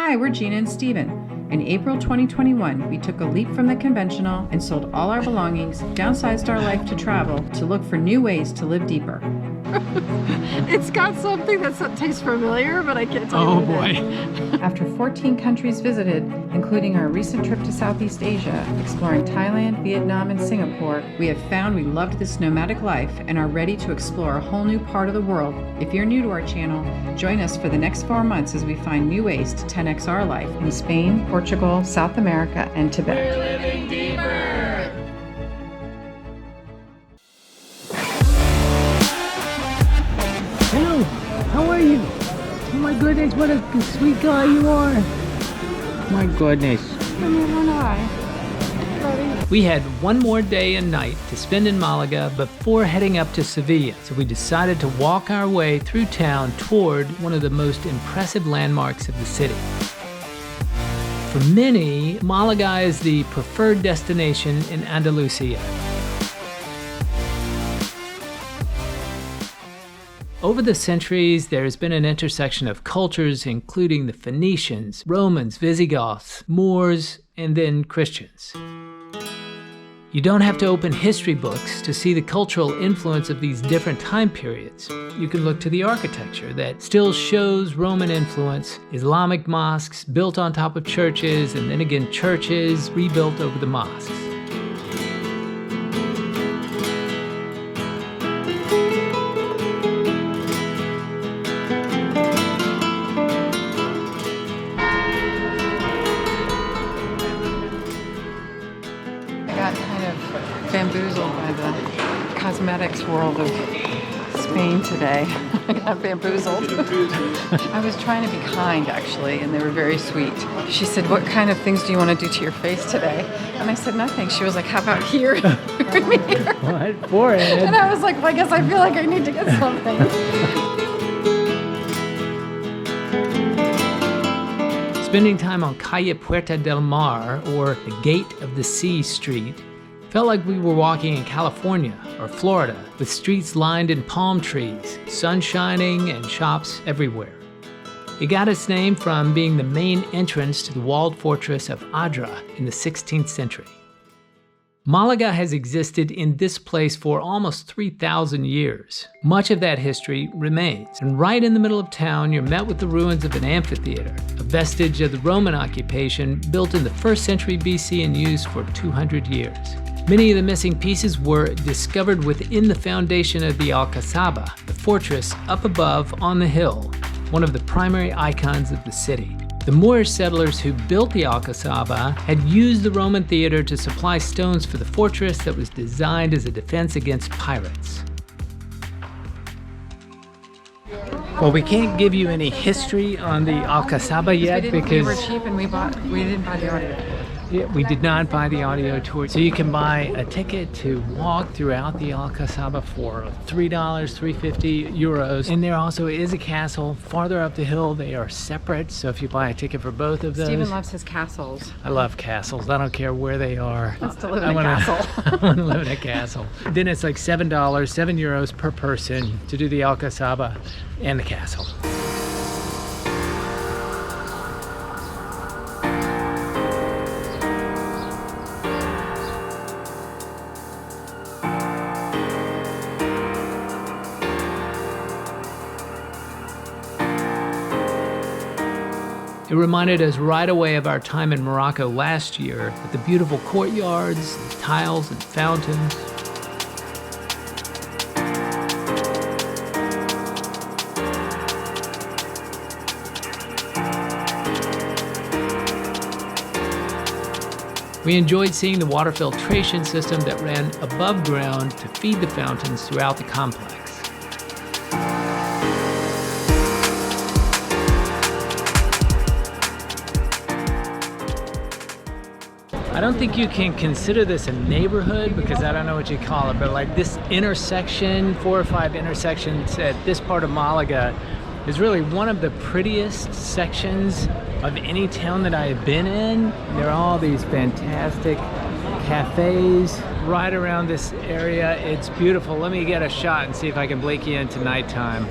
Hi, we're Gina and Stephen. In April 2021, we took a leap from the conventional and sold all our belongings, downsized our life to travel, to look for new ways to live deeper. It's got something that tastes familiar, but I can't tell you. Oh boy. After 14 countries visited, including our recent trip to Southeast Asia, exploring Thailand, Vietnam, and Singapore, we have found we loved this nomadic life and are ready to explore a whole new part of the world. If you're new to our channel, join us for the next 4 months as we find new ways to 10x our life in Spain, Portugal, South America, and Tibet. We're living deeper. Hello, how are you? Oh my goodness, what a sweet guy you are. My goodness. We had one more day and night to spend in Malaga before heading up to Sevilla, so we decided to walk our way through town toward one of the most impressive landmarks of the city. For many, Malaga is the preferred destination in Andalusia. Over the centuries, there has been an intersection of cultures, including the Phoenicians, Romans, Visigoths, Moors, and then Christians. You don't have to open history books to see the cultural influence of these different time periods. You can look to the architecture that still shows Roman influence, Islamic mosques built on top of churches, and then again churches rebuilt over the mosques. Bamboozled by the cosmetics world of Spain today. I got bamboozled. I was trying to be kind, actually, and they were very sweet. She said, "What kind of things do you want to do to your face today?" And I said, "Nothing." She was like, "How about here?" What? Forehead? And I was like, "Well, I guess I feel like I need to get something." Spending time on Calle Puerta del Mar, or the Gate of the Sea Street, felt like we were walking in California or Florida, with streets lined in palm trees, sun shining, and shops everywhere. It got its name from being the main entrance to the walled fortress of Adra in the 16th century. Malaga has existed in this place for almost 3,000 years. Much of that history remains, and right in the middle of town, you're met with the ruins of an amphitheater, a vestige of the Roman occupation built in the 1st century BC and used for 200 years. Many of the missing pieces were discovered within the foundation of the Alcazaba, the fortress up above on the hill, one of the primary icons of the city. The Moorish settlers who built the Alcazaba had used the Roman theater to supply stones for the fortress that was designed as a defense against pirates. Well, we can't give you any history on the Alcazaba yet because we were cheap and we didn't buy the audio. Yeah, we did not buy the audio tour. So you can buy a ticket to walk throughout the Alcazaba for $3, €3.50 euros. And there also is a castle farther up the hill. They are separate, so if you buy a ticket for both of those. Stephen loves his castles. I love castles. I don't care where they are. Let's live in a castle. I want to live in a castle. Then it's like $7, €7 per person to do the Alcazaba and the castle. It reminded us right away of our time in Morocco last year, with the beautiful courtyards, and tiles, and fountains. We enjoyed seeing the water filtration system that ran above ground to feed the fountains throughout the complex. I don't think you can consider this a neighborhood because I don't know what you call it, but like this intersection, 4 or 5 intersections at this part of Malaga is really one of the prettiest sections of any town that I have been in. There are all these fantastic cafes right around this area. It's beautiful. Let me get a shot and see if I can blink you into nighttime.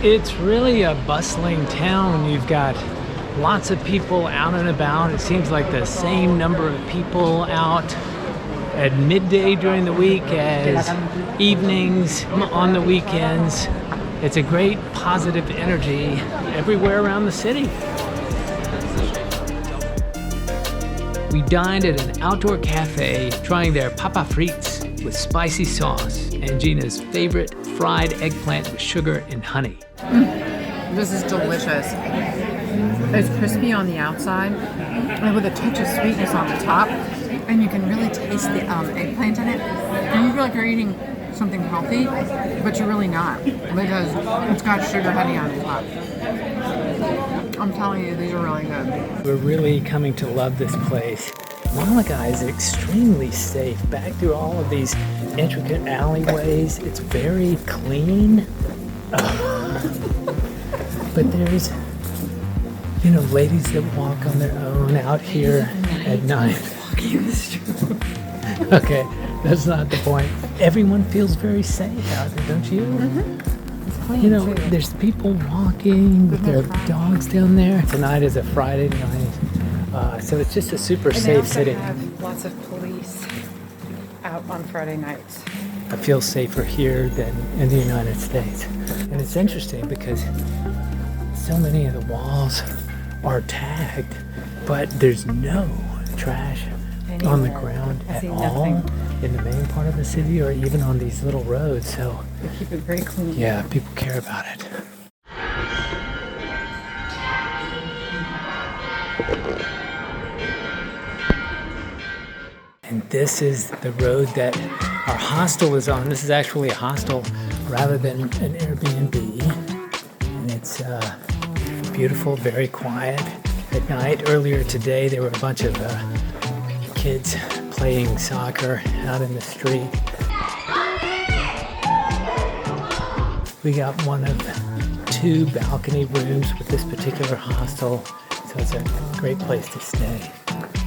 It's really a bustling town. You've got lots of people out and about. It seems like the same number of people out at midday during the week as evenings on the weekends. It's a great positive energy everywhere around the city. We dined at an outdoor cafe, trying their papa frites with spicy sauce and Gina's favorite fried eggplant with sugar and honey. This is delicious. It's crispy on the outside and with a touch of sweetness on the top. And you can really taste the eggplant in it. And you feel like you're eating something healthy, but you're really not because it's got sugar honey on the top. I'm telling you, these are really good. We're really coming to love this place. Malaga is extremely safe. Back through all of these intricate alleyways, it's very clean. But there's, ladies that walk on their own out here at night. Okay, that's not the point. Everyone feels very safe out there, don't you? Mm-hmm. It's clean, there's people walking with their dogs down there. Tonight is a Friday night, so it's just a super safe city. They have lots of police out on Friday nights. I feel safer here than in the United States. And it's interesting because so many of the walls are tagged, but there's no trash on the ground at all in the main part of the city or even on these little roads. So they keep it very clean. Yeah, people care about it. And this is the road that our hostel is on. This is actually a hostel rather than an Airbnb. And it's beautiful, very quiet at night. Earlier today, there were a bunch of kids playing soccer out in the street. We got one of 2 balcony rooms with this particular hostel, so it's a great place to stay.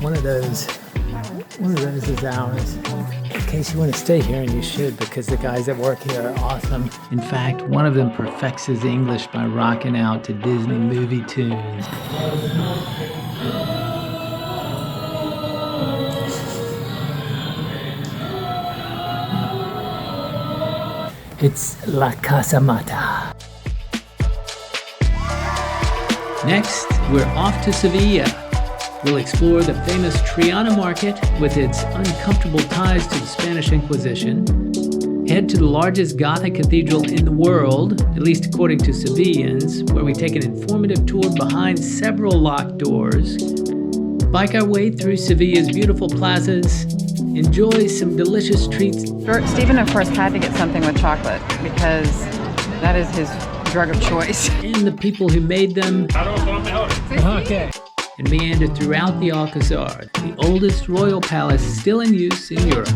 One of those is ours. In case you want to stay here, and you should, because the guys that work here are awesome. In fact, one of them perfects his English by rocking out to Disney movie tunes. It's La Casa Mata. Next, we're off to Sevilla. We'll explore the famous Triana market with its uncomfortable ties to the Spanish Inquisition, head to the largest Gothic cathedral in the world, at least according to Sevillans, where we take an informative tour behind several locked doors, bike our way through Sevilla's beautiful plazas, enjoy some delicious treats. Stephen, of course, had to get something with chocolate because that is his drug of choice. And the people who made them. Okay. And meander throughout the Alcazar, the oldest royal palace still in use in Europe.